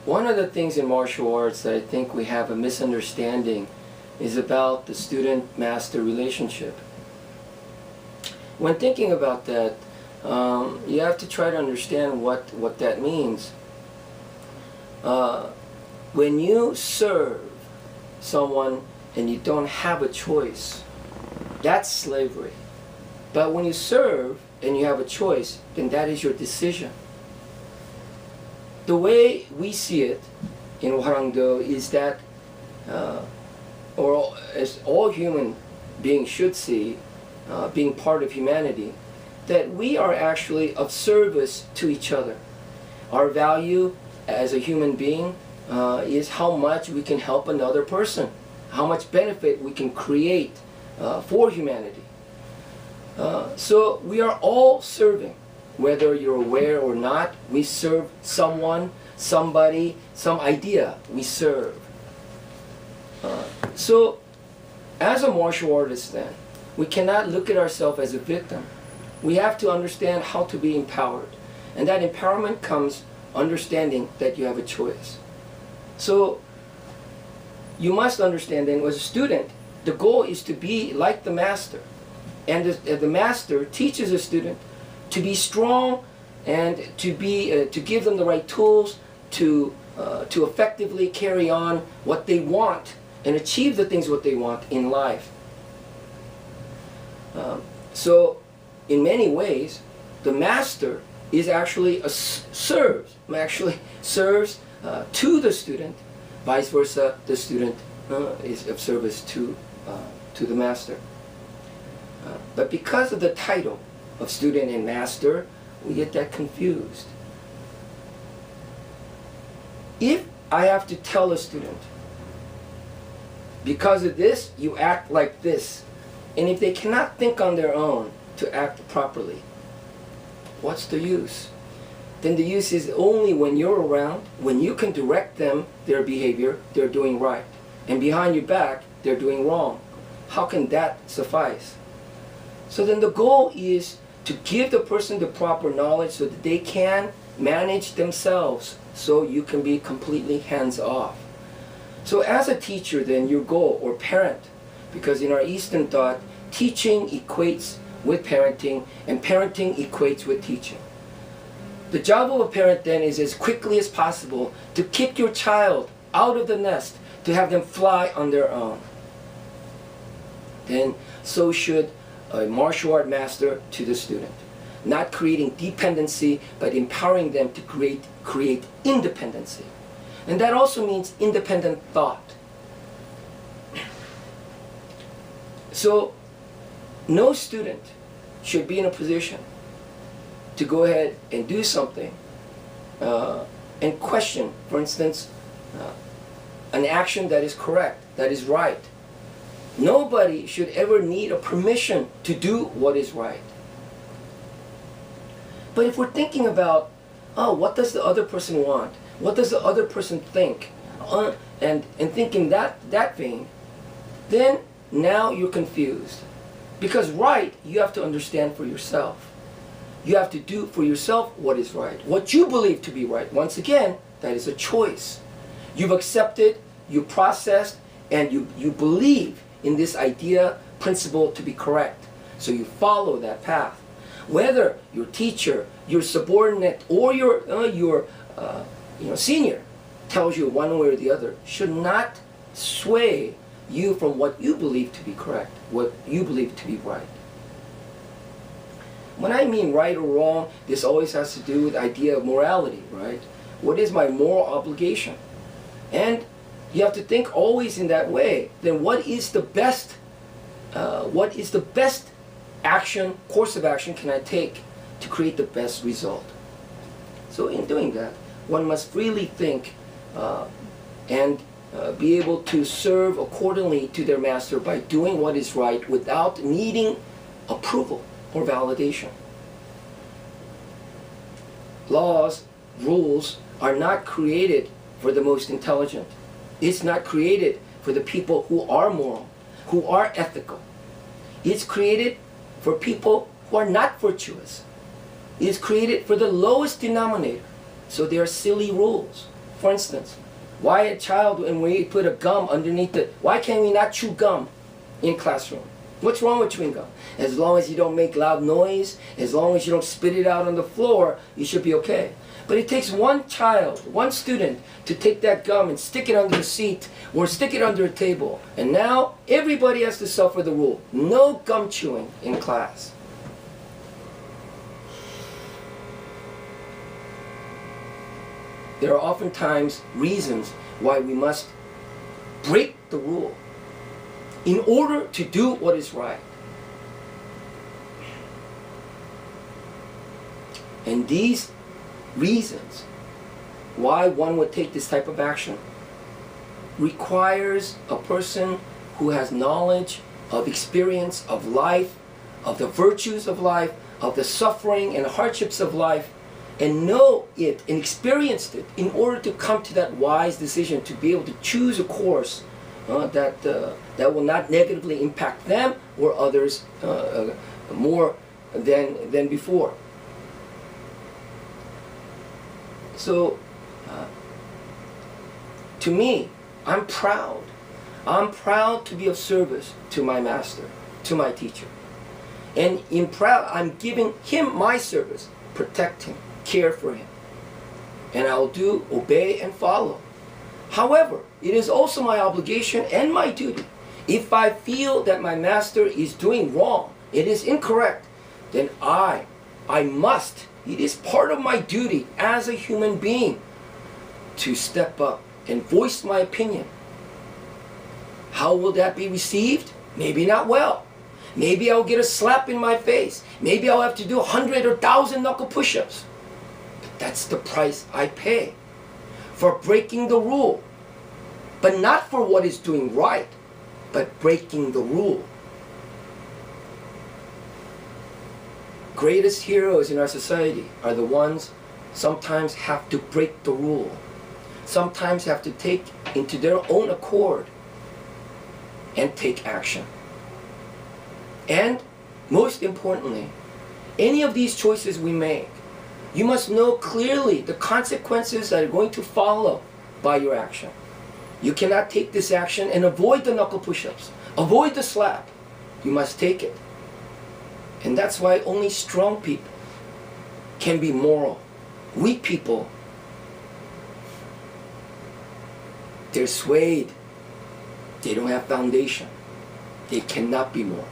One of the things in martial arts that I think we have a misunderstanding is about the student-master relationship. When thinking about that, you have to try to understand what that means. When you serve someone and you don't have a choice, that's slavery. But when you serve and you have a choice, then that is your decision. The way we see it in Hwarangdo is that, or as all human beings should see, being part of humanity, that we are actually of service to each other. Our value as a human being is how much we can help another person, how much benefit we can create for humanity. So we are all serving. Whether you're aware or not, we serve someone, somebody, some idea, we serve. So as a martial artist then, we cannot look at ourselves as a victim. We have to understand how to be empowered. And that empowerment comes understanding that you have a choice. So you must understand then, as a student, the goal is to be like the master. And the master teaches a student to be strong and to give them the right tools to effectively carry on what they want and achieve the things what they want in life. So in many ways, the master is actually serves to the student. Vice versa, the student is of service to the master. But because of the title of student and master, we get that confused. If I have to tell a student, because of this, you act like this, and if they cannot think on their own to act properly, what's the use? Then the use is only when you're around, when you can direct them, their behavior, they're doing right. And behind your back, they're doing wrong. How can that suffice? So then the goal is to give the person the proper knowledge so that they can manage themselves, so you can be completely hands-off. So as a teacher then, your goal, or parent, because in our Eastern thought, teaching equates with parenting, and parenting equates with teaching. The job of a parent then is as quickly as possible to kick your child out of the nest, to have them fly on their own. Then so should a martial art master to the student. Not creating dependency, but empowering them to create independency. And that also means independent thought. So no student should be in a position to go ahead and do something and question, for instance, an action that is correct, that is right. Nobody should ever need a permission to do what is right. But if we're thinking about, oh, what does the other person want? What does the other person think? And thinking that vein, then now you're confused. Because right, you have to understand for yourself. You have to do for yourself what is right. What you believe to be right. Once again, that is a choice. You've accepted, you processed, and you believe in this idea, principle to be correct. So you follow that path. Whether your teacher, your subordinate, or your senior tells you one way or the other, should not sway you from what you believe to be correct, what you believe to be right. When I mean right or wrong, this always has to do with the idea of morality, right? What is my moral obligation? And you have to think always in that way. Then what is the best action, course of action can I take to create the best result? So in doing that, one must freely think and be able to serve accordingly to their master by doing what is right without needing approval or validation. Laws, rules are not created for the most intelligent. It's not created for the people who are moral, who are ethical. It's created for people who are not virtuous. It's created for the lowest denominator. So they are silly rules For instance, why a child, when we put a gum underneath it, why can we not chew gum in classroom? What's wrong with chewing gum? As long as you don't make loud noise, as long as you don't spit it out on the floor, you should be okay. But it takes one child, one student, to take that gum and stick it under a seat or stick it under a table. And now everybody has to suffer the rule. No gum chewing in class. There are oftentimes reasons why we must break the rule in order to do what is right. And these reasons why one would take this type of action requires a person who has knowledge of experience of life, of the virtues of life, of the suffering and hardships of life, and know it and experienced it in order to come to that wise decision to be able to choose a course that will not negatively impact them or others more than before. So, to me, I'm proud. I'm proud to be of service to my master, to my teacher. And I'm giving him my service, protect him, care for him. And I'll do, obey, and follow. However, it is also my obligation and my duty. If I feel that my master is doing wrong, it is incorrect, then I must, it is part of my duty as a human being to step up and voice my opinion. How will that be received? Maybe not well. Maybe I'll get a slap in my face. Maybe I'll have to do 100 or 1,000 knuckle push-ups. But that's the price I pay for breaking the rule. But not for what is doing right, but breaking the rule. Greatest heroes in our society are the ones sometimes have to break the rule. Sometimes have to take into their own accord and take action. And most importantly, any of these choices we make, you must know clearly the consequences that are going to follow by your action. You cannot take this action and avoid the knuckle push-ups, avoid the slap. You must take it. And that's why only strong people can be moral. Weak people, they're swayed. They don't have foundation. They cannot be moral.